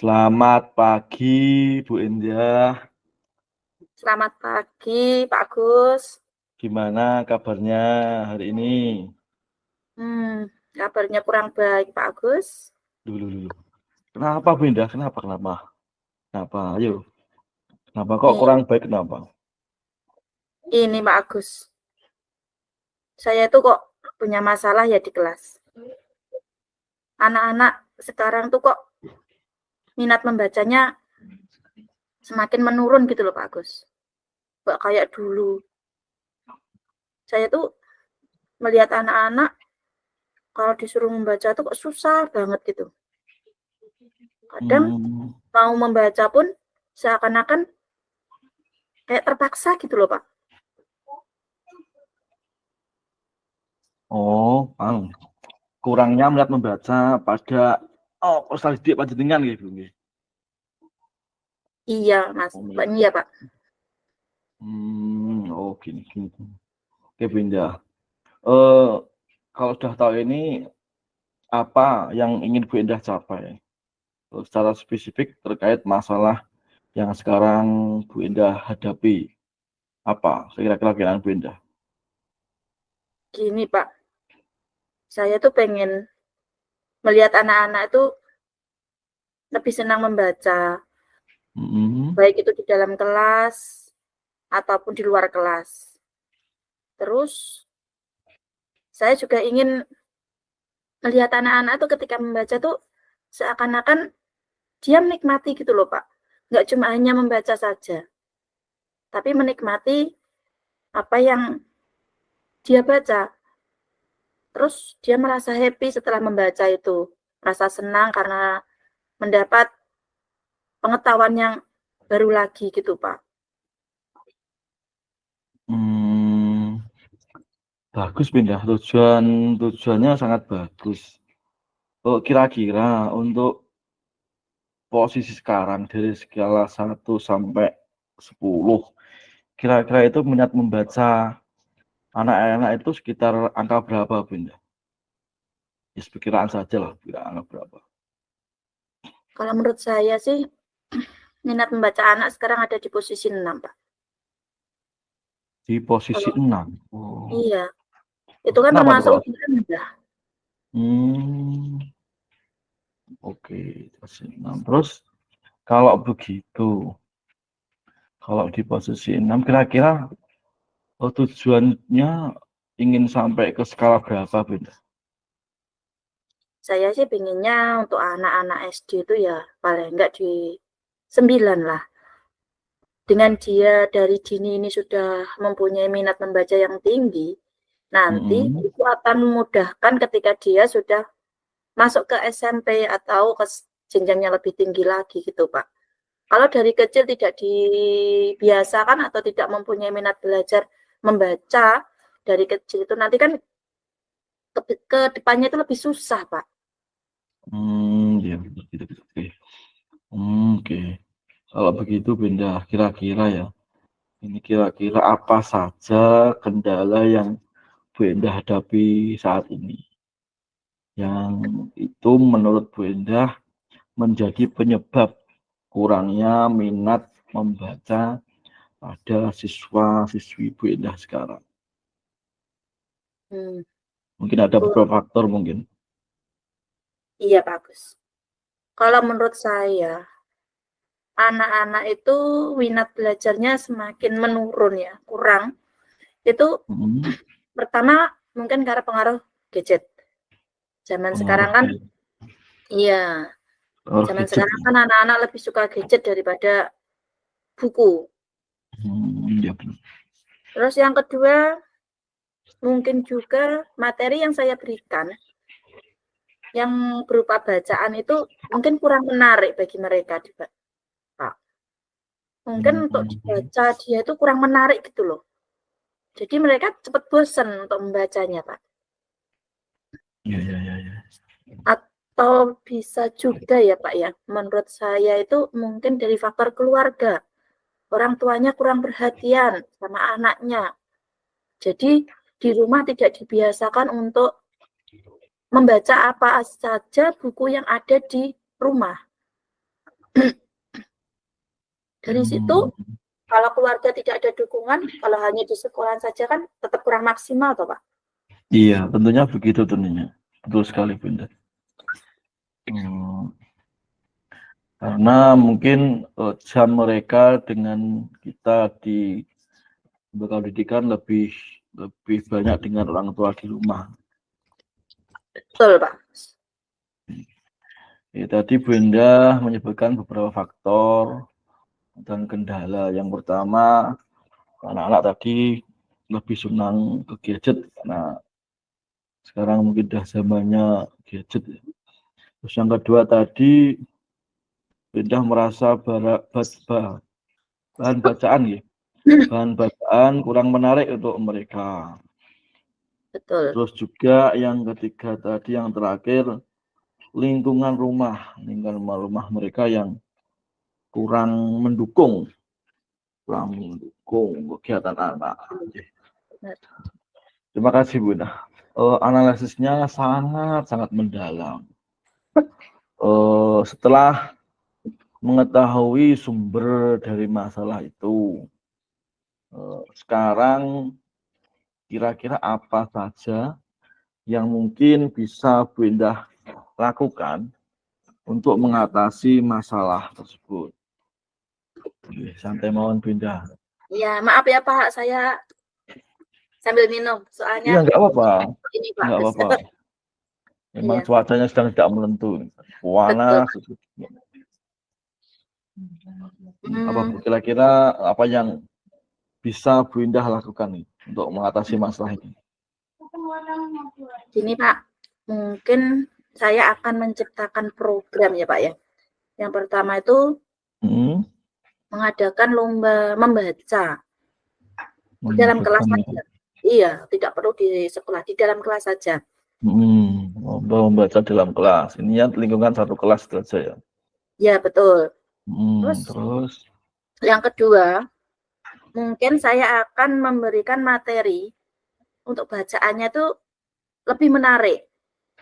Selamat pagi, Bu Indah. Selamat pagi, Pak Agus. Gimana kabarnya hari ini? Kabarnya kurang baik, Pak Agus. Dulu. Kenapa, Bu Indah? Kenapa? Ayo. Kenapa kok Nih, kurang baik? Kenapa? ini Pak Agus. Saya tuh kok punya masalah ya di kelas. Anak-anak sekarang tuh kok minat membacanya semakin menurun gitu loh, Pak Agus. Nggak kayak dulu. Saya tuh melihat anak-anak kalau disuruh membaca tuh kok susah banget gitu. Kadang mau membaca pun seakan-akan kayak terpaksa gitu loh, Pak. Oh, kurangnya minat membaca pada proses didik panjenengan gitu. Iya, Mas. Iya, Pak. Oh, gini. Oke, Bu Indah. Kalau sudah tahu ini, apa yang ingin Bu Indah capai? Secara spesifik terkait masalah yang sekarang Bu Indah hadapi, apa kira-kira Bu Indah? Gini, Pak. Saya tuh pengen melihat anak-anak itu lebih senang membaca, baik itu di dalam kelas ataupun di luar kelas. Terus saya juga ingin melihat anak-anak tuh ketika membaca tuh seakan-akan dia menikmati gitu loh, Pak. Nggak cuma hanya membaca saja, tapi menikmati apa yang dia baca. Terus dia merasa happy setelah membaca itu, merasa senang karena mendapat pengetahuan yang baru lagi gitu, Pak. Bagus Pindah, tujuannya sangat bagus. Kira-kira untuk posisi sekarang dari skala 1 sampai 10, kira-kira itu minat membaca anak-anak itu sekitar angka berapa Pindah? Ya perkiraan saja lah, angka berapa. Kalau menurut saya sih minat membaca anak sekarang ada di posisi 6, Pak. Di posisi 6. Oh. Iya. Itu kan Kenapa termasuk tuh, rendah. Oke, posisi 6. Terus kalau begitu, kalau di posisi 6 kira-kira tujuannya ingin sampai ke skala berapa, Bunda? Saya sih pinginnya untuk anak-anak SD itu ya paling enggak di 9 lah. Dengan dia dari dini ini sudah mempunyai minat membaca yang tinggi, nanti itu akan memudahkan ketika dia sudah masuk ke SMP atau ke jenjang yang lebih tinggi lagi gitu, Pak. Kalau dari kecil tidak dibiasakan atau tidak mempunyai minat belajar membaca dari kecil itu nanti kan ke depannya itu lebih susah, Pak. Ya, gitu. Oke. Kalau begitu, Bunda, kira-kira ya, ini kira-kira apa saja kendala yang Bunda hadapi saat ini? Yang itu menurut Bunda menjadi penyebab kurangnya minat membaca pada siswa-siswi Bunda sekarang. Mungkin ada beberapa faktor mungkin. Iya, bagus. Kalau menurut saya, anak-anak itu minat belajarnya semakin menurun ya, kurang. Itu pertama mungkin karena pengaruh gadget. Zaman sekarang kan, iya. Zaman sekarang kan anak-anak lebih suka gadget daripada buku. Terus yang kedua, mungkin juga materi yang saya berikan yang berupa bacaan itu mungkin kurang menarik bagi mereka, Pak. Mungkin untuk dibaca dia itu kurang menarik gitu loh. Jadi mereka cepat bosan untuk membacanya, Pak. Iya. Atau bisa juga ya, Pak ya. Menurut saya itu mungkin dari faktor keluarga. Orang tuanya kurang perhatian sama anaknya. Jadi di rumah tidak dibiasakan untuk membaca apa saja buku yang ada di rumah. Dari situ, kalau keluarga tidak ada dukungan, kalau hanya di sekolah saja kan tetap kurang maksimal toh Pak? Iya, tentunya begitu tentunya. Betul sekali Bunda. Karena mungkin jam mereka dengan kita di lembaga pendidikan lebih banyak dengan orang tua di rumah. Betul Pak. Ya, tadi Bunda menyebutkan beberapa faktor dan kendala. Yang pertama, anak-anak tadi lebih senang ke gadget karena sekarang mungkin dah zamannya gadget. Terus yang kedua tadi Bunda merasa bahan bacaan ya. Bahan bacaan kurang menarik untuk mereka. Betul. Terus juga yang ketiga tadi yang terakhir lingkungan rumah mereka yang kurang mendukung kegiatan anak. Terima kasih Bunda. Analisisnya sangat mendalam. Setelah mengetahui sumber dari masalah itu, sekarang kira-kira apa saja yang mungkin bisa Bunda lakukan untuk mengatasi masalah tersebut? Santai mawon Bunda. Ya, maaf ya Pak, saya sambil minum soalnya. Iya, nggak apa-apa. Ini Pak. Nggak apa-apa. Memang Iya. cuacanya sedang tidak menentu. Panas. Apa Bu, kira-kira apa yang bisa Bu Indah lakukan nih untuk mengatasi masalah ini? Gini Pak, mungkin saya akan menciptakan program ya Pak ya. Yang pertama itu mengadakan lomba membaca di dalam kelas saja. Iya, tidak perlu di sekolah, di dalam kelas saja. Lomba membaca dalam kelas. Ini ya lingkungan satu kelas saja ya. Ya betul. Terus yang kedua, mungkin saya akan memberikan materi untuk bacaannya itu lebih menarik.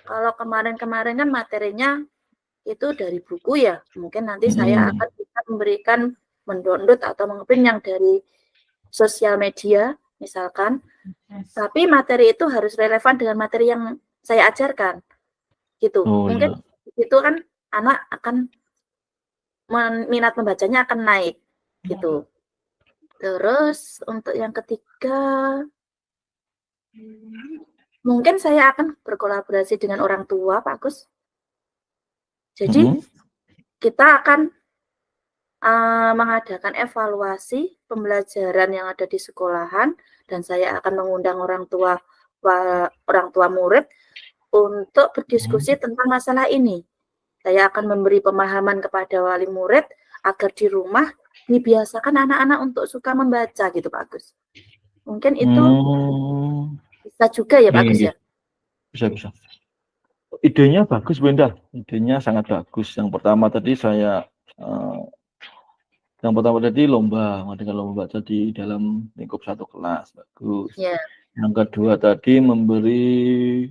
Kalau kemarin-kemarin kan materinya itu dari buku ya, mungkin nanti saya akan bisa memberikan mendownload atau mengeprint yang dari sosial media misalkan, tapi materi itu harus relevan dengan materi yang saya ajarkan, gitu. Mungkin itu kan anak akan minat membacanya akan naik, gitu. Terus untuk yang ketiga, mungkin saya akan berkolaborasi dengan orang tua, Pak Gus. Jadi kita akan mengadakan evaluasi pembelajaran yang ada di sekolahan dan saya akan mengundang orang tua murid untuk berdiskusi tentang masalah ini. Saya akan memberi pemahaman kepada wali murid agar di rumah dibiasakan anak-anak untuk suka membaca gitu Pak Gus. Mungkin itu bisa juga ya Pak Gus ya. Bisa. Idenya bagus Bunda, idenya sangat bagus. Yang pertama tadi lomba baca di dalam lingkup satu kelas, bagus. Yeah. Yang kedua tadi memberi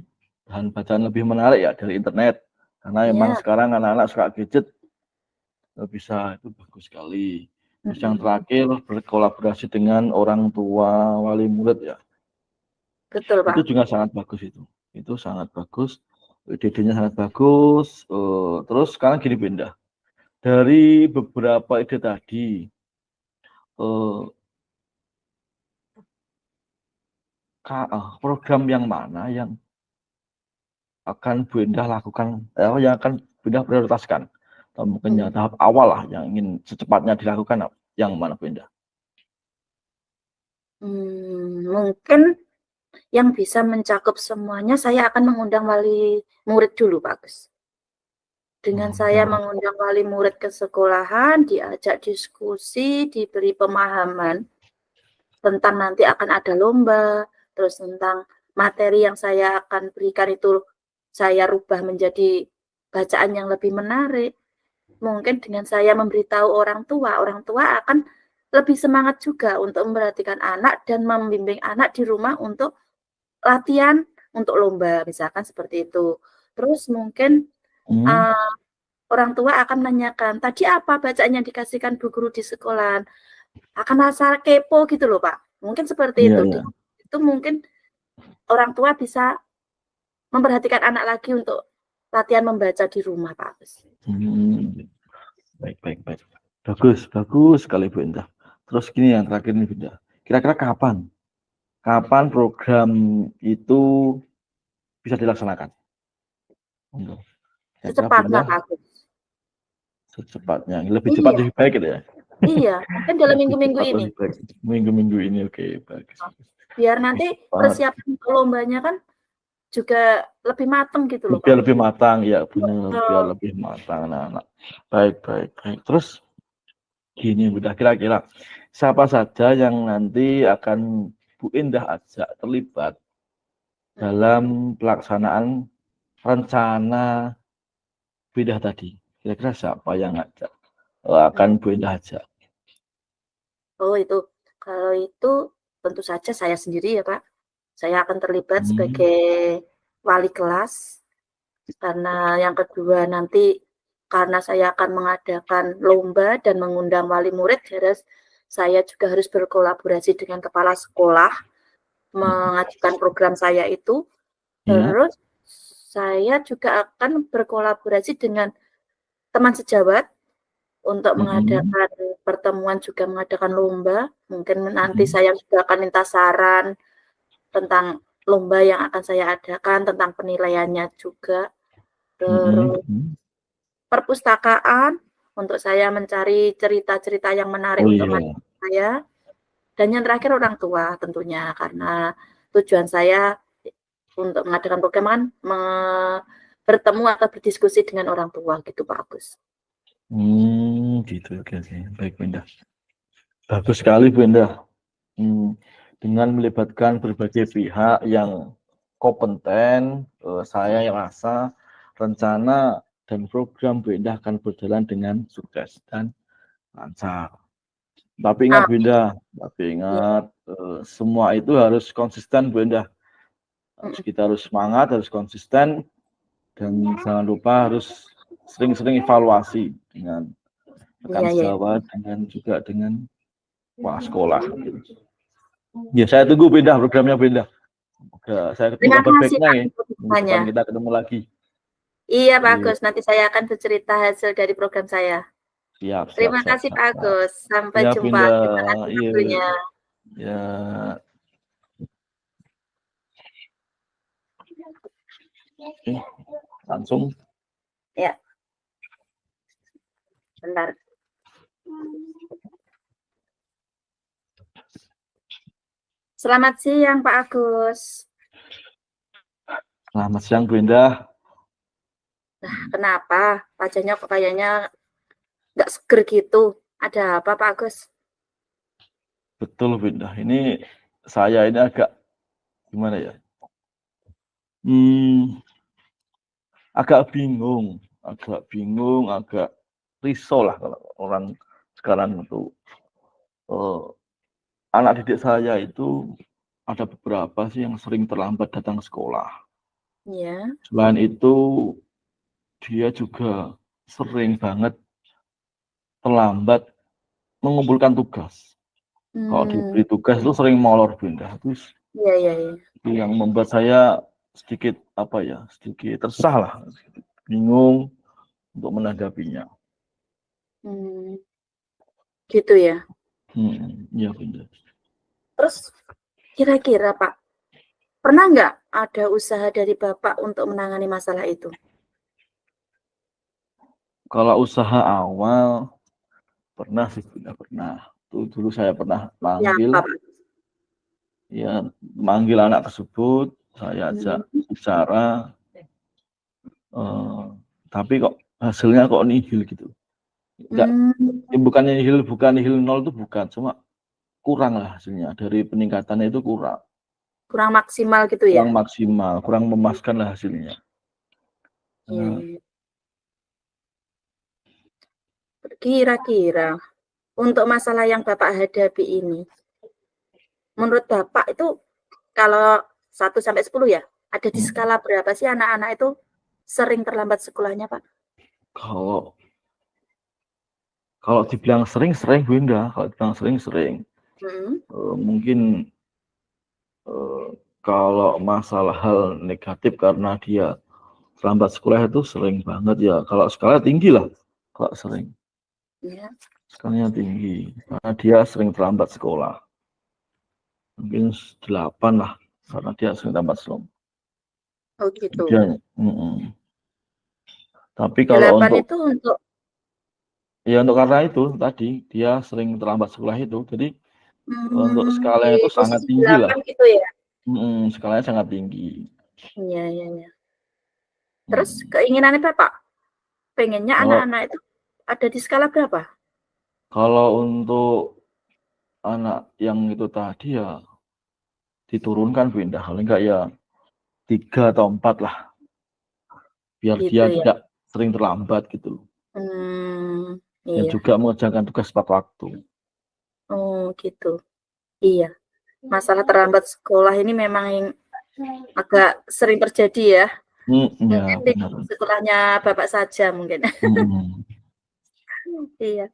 bahan bacaan lebih menarik ya dari internet, karena memang sekarang anak-anak suka gadget, bisa itu bagus sekali. Terus yang terakhir berkolaborasi dengan orang tua wali murid ya. Betul Pak. Itu juga sangat bagus itu sangat bagus. Ide-idenya sangat bagus. Terus sekarang gini Bunda, dari beberapa ide tadi, program yang mana yang akan Bunda lakukan, yang akan Bunda prioritaskan, atau mungkin yang tahap awal lah yang ingin secepatnya dilakukan, yang mana Bunda? Mungkin yang bisa mencakup semuanya, saya akan mengundang wali murid dulu, Pak Gus. Dengan saya mengundang wali murid ke sekolahan, diajak diskusi, diberi pemahaman tentang nanti akan ada lomba, terus tentang materi yang saya akan berikan itu saya rubah menjadi bacaan yang lebih menarik. Mungkin dengan saya memberitahu orang tua akan lebih semangat juga untuk memperhatikan anak dan membimbing anak di rumah untuk latihan untuk lomba, misalkan seperti itu. Terus mungkin orang tua akan menanyakan, tadi apa bacaan yang dikasihkan bu guru di sekolah? Akan rasa kepo gitu loh Pak. Mungkin seperti Iya, itu. iya. Itu mungkin orang tua bisa memperhatikan anak lagi untuk latihan membaca di rumah Pak Agus. Baik, baik, baik. Bagus sekali Bu Indah. Terus gini yang terakhir nih Bu Indah. Kira-kira kapan program itu bisa dilaksanakan? Secepatnya Pak Agus. Secepatnya, lebih cepat Iya, lebih baik gitu ya. iya. Mungkin dalam Lebih minggu-minggu cepat ini. lebih baik. Minggu-minggu ini oke, bagus. Biar Lebih nanti cepat. persiapan lombanya kan juga lebih matang gitu loh Biar Pak. lebih matang ya, benar. Biar Oh, lebih matang anak-anak. Baik, baik, baik. Terus gini udah kira-kira siapa saja yang nanti akan Bu Indah ajak terlibat dalam pelaksanaan rencana Bu Indah tadi? Kira-kira siapa yang akan Bu Indah ajak? oh itu. Kalau itu tentu saja saya sendiri ya Pak. Saya akan terlibat sebagai wali kelas. Karena yang kedua nanti karena saya akan mengadakan lomba dan mengundang wali murid, saya juga harus berkolaborasi dengan kepala sekolah mengajukan program saya itu. Ya. Terus saya juga akan berkolaborasi dengan teman sejawat untuk mengadakan pertemuan, juga mengadakan lomba. Mungkin nanti saya juga akan minta saran tentang lomba yang akan saya adakan, tentang penilaiannya juga. Terus perpustakaan untuk saya mencari cerita-cerita yang menarik Oh untuk iya. saya. Dan yang terakhir orang tua tentunya, karena tujuan saya untuk mengadakan program kan bertemu atau berdiskusi dengan orang tua gitu Pak Agus. Gitu. Oke. Baik, Bu Indah. Bagus sekali, Bu Indah. Dengan melibatkan berbagai pihak yang kompeten, saya rasa rencana dan program Bu Indah akan berjalan dengan sukses dan lancar. Tapi ingat Bu Indah, semua itu harus konsisten Bu Indah. Kita harus semangat, harus konsisten, dan jangan lupa harus sering-sering evaluasi dengan rekan sejawat, dengan juga dengan kepala sekolah. Ya, saya tunggu Bu Indah, programnya Bu Indah. Semoga saya ketemu Terima kabar kasih baiknya Pak ya. Minggu depan kita ketemu lagi. Iya Pak Agus, nanti saya akan bercerita hasil dari program saya. Siap. Terima kasih Pak Agus. Sampai Ya, jumpa. Terima kasih waktunya. Ya. Langsung. Ya. Bentar. Selamat siang Pak Agus. Selamat siang Bu Indah. Nah, kenapa wajahnya kok kayaknya nggak seger gitu? Ada apa Pak Agus? Betul Bu Indah. Ini saya ini agak gimana ya? Agak bingung, agak risau lah kalau orang sekarang itu. Anak didik saya itu ada beberapa sih yang sering terlambat datang ke sekolah. Iya. Selain itu, dia juga sering banget terlambat mengumpulkan tugas. Kalau diberi tugas itu sering molor Bu Indah. Terus Iya. yang membuat saya sedikit sedikit resah lah, sedikit bingung untuk menanggapinya. Gitu ya. Iya Bu Indah. Terus kira-kira Pak, pernah nggak ada usaha dari Bapak untuk menangani masalah itu? Kalau usaha awal pernah sih, pernah. Dulu saya pernah manggil anak tersebut, saya ajak bicara, tapi kok hasilnya kok nihil gitu. Bukan nihil nol itu bukan, cuma kurang lah hasilnya, dari peningkatannya itu kurang Maksimal gitu ya? Kurang maksimal, kurang memuaskan lah hasilnya. Kira-kira untuk masalah yang Bapak hadapi ini, menurut Bapak itu kalau 1 sampai 10 ya, ada di skala berapa sih anak-anak itu sering terlambat sekolahnya Pak? Kalau dibilang sering Bu Indah, kalau dibilang sering. Mungkin kalau masalah hal negatif karena dia terlambat sekolah itu sering banget ya. Kalau skalanya tinggi lah, kalau sering. Ya. Skalanya tinggi karena dia sering terlambat sekolah. Mungkin 8 lah, karena dia sering terlambat sekolah. Oh gitu. Tapi kalau 8 itu untuk karena itu tadi dia sering terlambat sekolah itu, jadi untuk skalanya di itu sangat posisi tinggi 8 lah. gitu ya. Skalanya sangat tinggi. Iya. Terus keinginannya Bapak? Pengennya anak-anak itu ada di skala berapa? Kalau untuk anak yang itu tadi ya diturunkan Bu Indah, kalau enggak ya 3 atau 4 lah. Biar Gitu dia ya. tidak sering terlambat gitu. Dan Iya. juga mengerjakan tugas tepat waktu. Oh gitu. Iya. Masalah terlambat sekolah ini memang yang agak sering terjadi ya. Ya, Mungkin di benar. sekolahnya Bapak saja mungkin. Iya.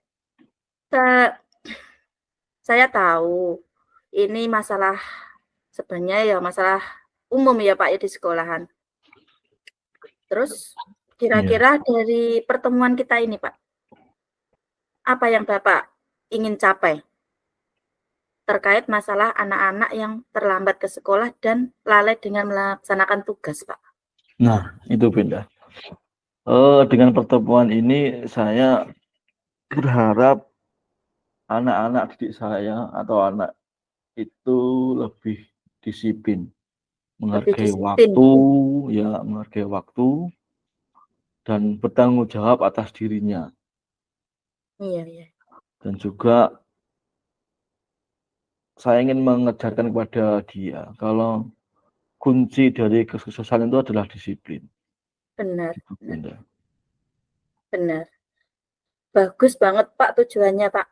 Saya tahu ini masalah sebenarnya ya masalah umum ya Pak ya di sekolahan. Terus kira-kira dari pertemuan kita ini Pak, apa yang Bapak ingin capai terkait masalah anak-anak yang terlambat ke sekolah dan lalai dengan melaksanakan tugas Pak? Nah, itu beda. Dengan pertemuan ini saya berharap anak-anak didik saya atau anak itu lebih disiplin, menghargai waktu, menghargai waktu dan bertanggung jawab atas dirinya. Iya. Dan juga saya ingin mengajarkan kepada dia kalau kunci dari kesuksesan itu adalah disiplin. Benar. Benar. Bagus banget Pak tujuannya Pak.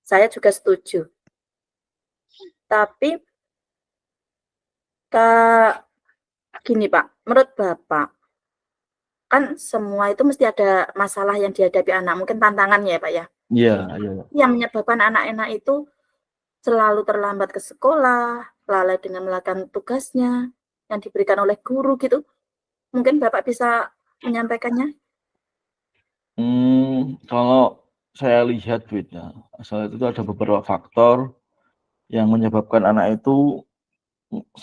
Saya juga setuju. Tapi gini Pak, menurut Bapak, kan semua itu mesti ada masalah yang dihadapi anak, mungkin tantangannya ya Pak ya? Iya. Yang menyebabkan anak-anak itu selalu terlambat ke sekolah, lalai dengan melakukan tugasnya yang diberikan oleh guru gitu. Mungkin Bapak bisa menyampaikannya? Kalau saya lihat duitnya, asal itu ada beberapa faktor yang menyebabkan anak itu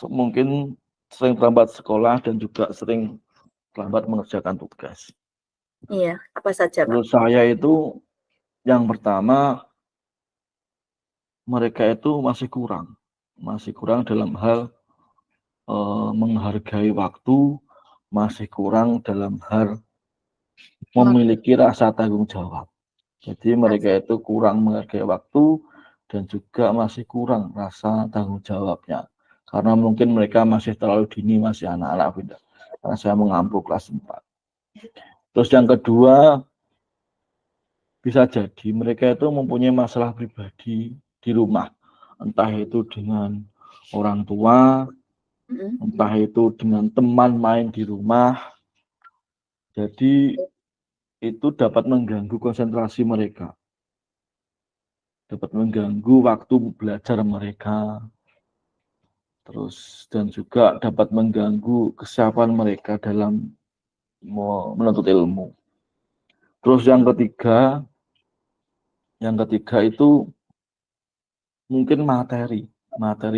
mungkin sering terlambat sekolah dan juga sering terlambat mengerjakan tugas. Iya, apa saja Pak? Menurut saya itu yang pertama mereka itu masih kurang dalam hal menghargai waktu, masih kurang dalam hal memiliki rasa tanggung jawab. Jadi mereka itu kurang menghargai waktu dan juga masih kurang rasa tanggung jawabnya. Karena mungkin mereka masih terlalu dini, masih anak-anak beda. Karena saya mengampu kelas 4. Terus yang kedua, bisa jadi mereka itu mempunyai masalah pribadi di rumah. Entah itu dengan orang tua, entah itu dengan teman main di rumah. Jadi itu dapat mengganggu konsentrasi mereka. Dapat mengganggu waktu belajar mereka. Terus dan juga dapat mengganggu kesiapan mereka dalam menuntut ilmu. Terus yang ketiga itu mungkin materi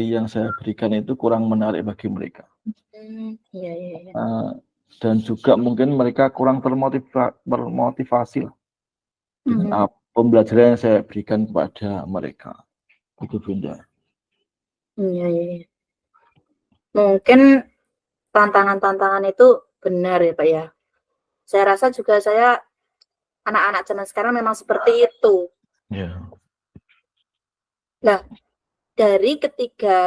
yang saya berikan itu kurang menarik bagi mereka. Iya. Dan juga mungkin mereka kurang termotivasi dengan pembelajaran yang saya berikan kepada mereka. Itu Bunda. Iya. Mungkin tantangan-tantangan itu benar ya Pak ya. Saya rasa juga anak-anak zaman sekarang memang seperti itu. Ya. Nah, dari ketiga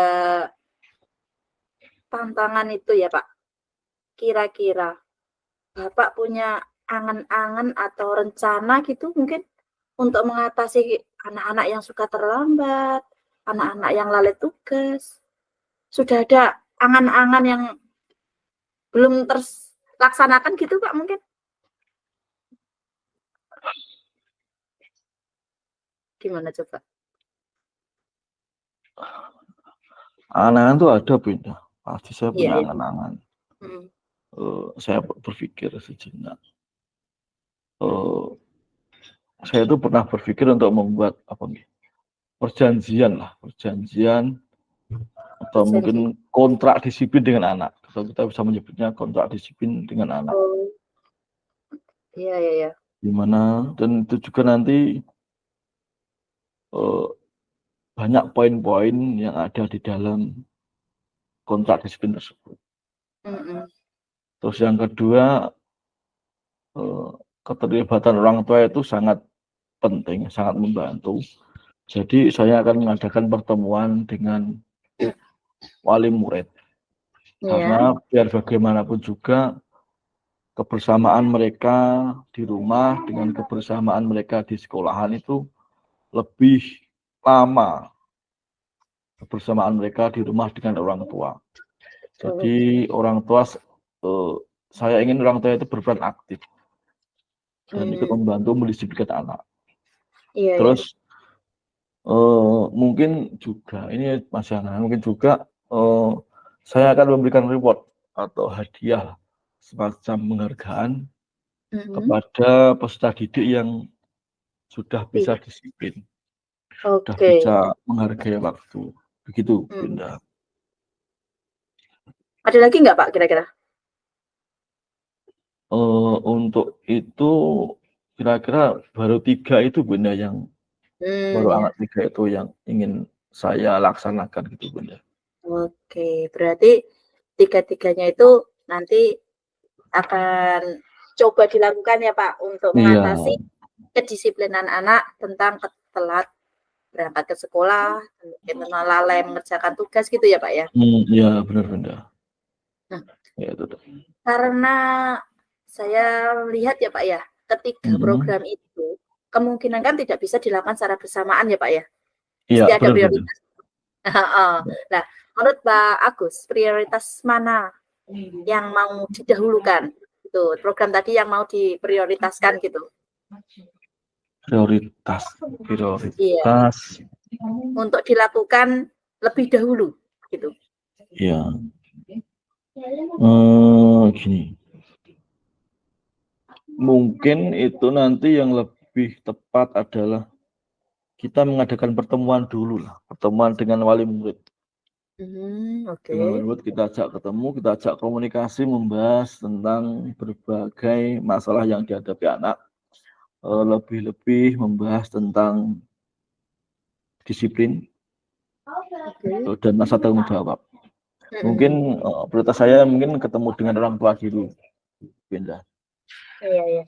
tantangan itu ya Pak, kira-kira Bapak punya angan-angan atau rencana gitu mungkin untuk mengatasi anak-anak yang suka terlambat, anak-anak yang lalai tugas? Sudah ada angan-angan yang belum terlaksanakan gitu Pak mungkin? gimana coba? Angan tuh ada Bunda, pasti saya punya Iya. angan-angan. Hmm. Saya berpikir sejenak. Saya itu pernah berpikir untuk membuat perjanjian atau mungkin kontrak disiplin dengan anak. Atau kita bisa menyebutnya kontrak disiplin dengan anak. Oh. Iya. Gimana, dan itu juga nanti banyak poin-poin yang ada di dalam kontrak disiplin tersebut. Terus yang kedua, keterlibatan orang tua itu sangat penting, sangat membantu. Jadi saya akan mengadakan pertemuan dengan wali murid. Karena biar bagaimanapun juga kebersamaan mereka di rumah dengan kebersamaan mereka di sekolahan itu lebih lama kebersamaan mereka di rumah dengan orang tua. Jadi orang tua, saya ingin orang tua itu berperan aktif dan ikut membantu mendisiplinkan anak. Terus mungkin juga ini Mas Yana, mungkin juga saya akan memberikan reward atau hadiah semacam penghargaan kepada peserta didik yang sudah bisa disiplin, sudah bisa menghargai waktu. Begitu, Bunda. Ada lagi nggak Pak kira-kira? Untuk itu kira-kira baru 3 itu Bunda yang baru anak 3 itu yang ingin saya laksanakan gitu Bunda. Oke, berarti 3-3-nya itu nanti akan coba dilakukan ya Pak untuk mengatasi kedisiplinan anak tentang telat berangkat ke sekolah, mungkin lalai mengerjakan tugas gitu ya Pak ya? Iya benar Bunda. Nah, ya, itu. Karena saya lihat ya Pak ya, ketiga program itu kemungkinan kan tidak bisa dilakukan secara bersamaan ya Pak ya? Pasti ada prioritas. Nah, menurut Pak Agus, prioritas mana yang mau didahulukan? Itu program tadi yang mau diprioritaskan gitu. Prioritas. Iya. Untuk dilakukan lebih dahulu gitu. Iya. Gini. Mungkin itu nanti yang lebih tepat adalah kita mengadakan pertemuan dulu lah, pertemuan dengan wali murid. Dengan wali murid kita ajak ketemu, kita ajak komunikasi, membahas tentang berbagai masalah yang dihadapi anak, lebih-lebih membahas tentang disiplin dan masa tanggung jawab. Mungkin prioritas saya mungkin ketemu dengan orang tua dulu, Bunda. Iya.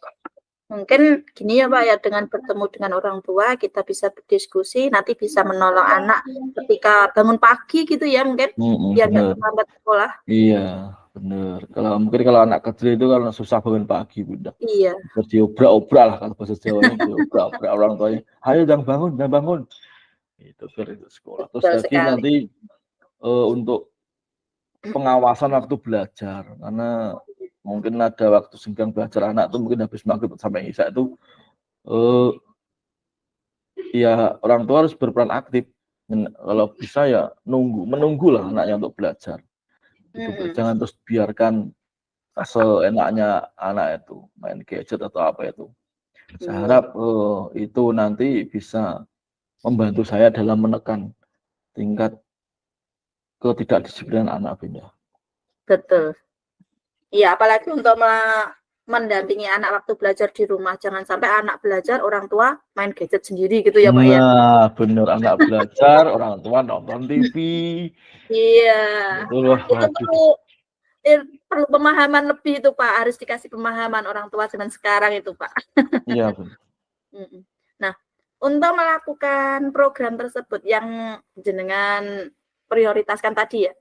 Mungkin gini ya Pak ya, dengan bertemu dengan orang tua kita bisa berdiskusi, nanti bisa menolong anak ketika bangun pagi gitu ya mungkin biar nggak terlambat sekolah. Iya benar. Kalau anak kecil itu kalau susah bangun pagi Bunda. Iya. Terus diobrak-obrak lah kalau bahasa Jawanya, diobrak-obrak orang tuanya. Ayo jangan bangun. Itu sekolah. Terus nanti untuk pengawasan waktu belajar, karena mungkin ada waktu senggang belajar anak tuh mungkin habis maghrib sampai isya itu ya orang tua harus berperan aktif. Kalau bisa ya menunggulah anaknya untuk belajar. Itu jangan terus biarkan seenaknya anak itu main gadget atau apa itu. Saya harap itu nanti bisa membantu saya dalam menekan tingkat ketidakdisiplinan anak Bunda. Betul. Iya, apalagi untuk mendampingi anak waktu belajar di rumah. Jangan sampai anak belajar, orang tua main gadget sendiri gitu ya Pak ya. Nah, bener, anak belajar, orang tua nonton TV. Iya. Itu perlu pemahaman lebih itu Pak. Harus dikasih pemahaman orang tua zaman sekarang itu Pak. Iya, benar. Nah, untuk melakukan program tersebut yang jenengan prioritaskan tadi ya,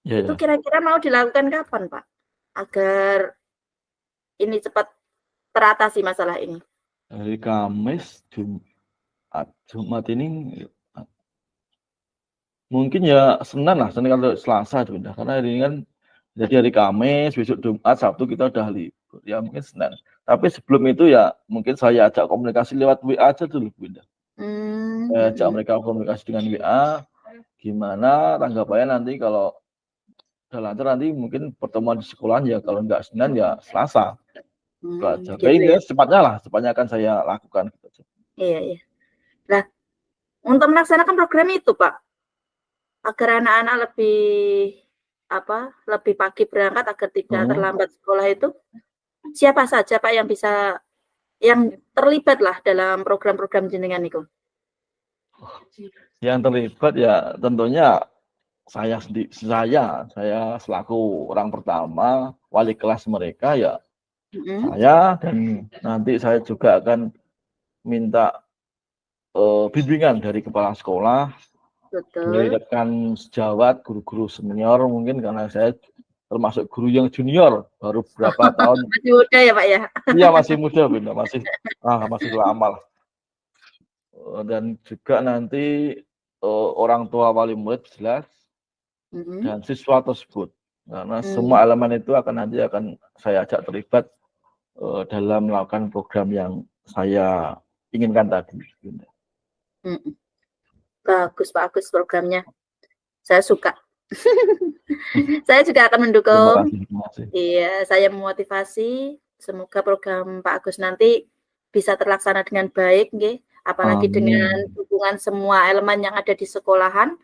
itu kira-kira mau dilakukan kapan Pak? Agar ini cepat teratasi masalah ini. Hari Kamis, Jumat ini mungkin ya Senin kalau Selasa Bunda. Karena hari ini kan jadi hari Kamis, besok Jumat, Sabtu kita udah libur. Ya mungkin Senin. Tapi sebelum itu ya mungkin saya ajak komunikasi lewat WA aja dulu Bunda. Saya ajak mereka komunikasi dengan WA, gimana tanggapannya nanti kalau udah lancar nanti mungkin pertemuan di sekolah ya, kalau enggak Senin ya Selasa. Gitu Ini ya. secepatnya akan saya lakukan. Iya, iya. Nah, untuk melaksanakan program itu, Pak, agar anak-anak lebih pagi berangkat agar tidak terlambat sekolah itu, siapa saja Pak yang terlibat lah dalam program-program jenengan itu? Yang terlibat ya tentunya saya selaku orang pertama, wali kelas mereka ya saya, dan nanti saya juga akan minta bimbingan dari kepala sekolah, dari rekan sejawat, guru-guru senior mungkin, karena saya termasuk guru yang junior, baru berapa tahun. Masih muda ya Pak ya? Iya masih muda Bunda, masih lama lah. Dan juga nanti orang tua wali murid jelas, dan siswa tersebut, karena semua elemen itu nanti akan saya ajak terlibat dalam melakukan program yang saya inginkan tadi. Bagus programnya, saya suka. Saya juga akan mendukung. Iya, saya memotivasi. Semoga program Pak Agus nanti bisa terlaksana dengan baik, nggih. Apalagi dengan dukungan semua elemen yang ada di sekolahan,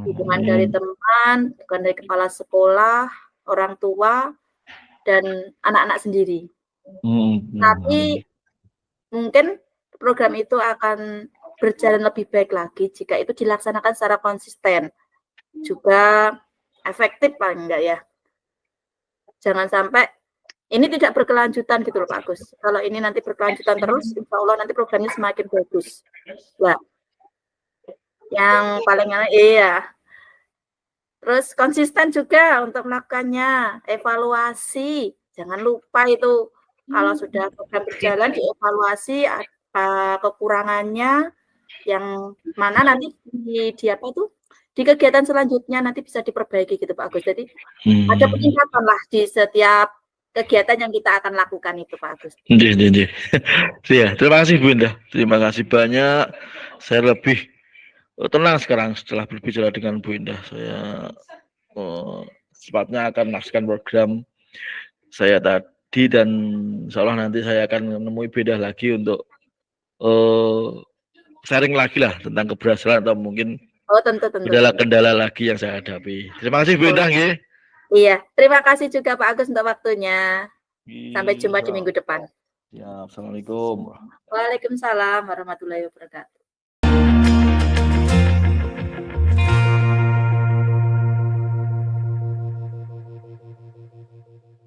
dukungan dari teman, dukungan dari kepala sekolah, orang tua, dan anak-anak sendiri. Tapi mungkin program itu akan berjalan lebih baik lagi jika itu dilaksanakan secara konsisten, juga efektif paling enggak ya. Jangan sampai ini tidak berkelanjutan gitu loh Pak Agus. Kalau ini nanti berkelanjutan terus, insya Allah nanti programnya semakin bagus. Ya. Yang paling iya. Terus konsisten juga untuk melakukannya, evaluasi. Jangan lupa itu kalau sudah program berjalan dievaluasi apa kekurangannya, yang mana nanti di kegiatan selanjutnya nanti bisa diperbaiki gitu Pak Agus. Jadi ada peningkatan lah di setiap kegiatan yang kita akan lakukan itu Pak Agus. Ya, terima kasih Bu Indah. Terima kasih banyak. Saya lebih tenang sekarang setelah berbicara dengan Bu Indah. Saya secepatnya akan melaksanakan program saya tadi, dan insya Allah nanti saya akan menemui beda lagi untuk sharing lagi lah tentang keberhasilan atau mungkin tentu. kendala lagi yang saya hadapi. Terima kasih Bu Indah. Iya, terima kasih juga Pak Agus untuk waktunya. Sampai jumpa di minggu depan. Ya, assalamualaikum. Waalaikumsalam warahmatullahi wabarakatuh.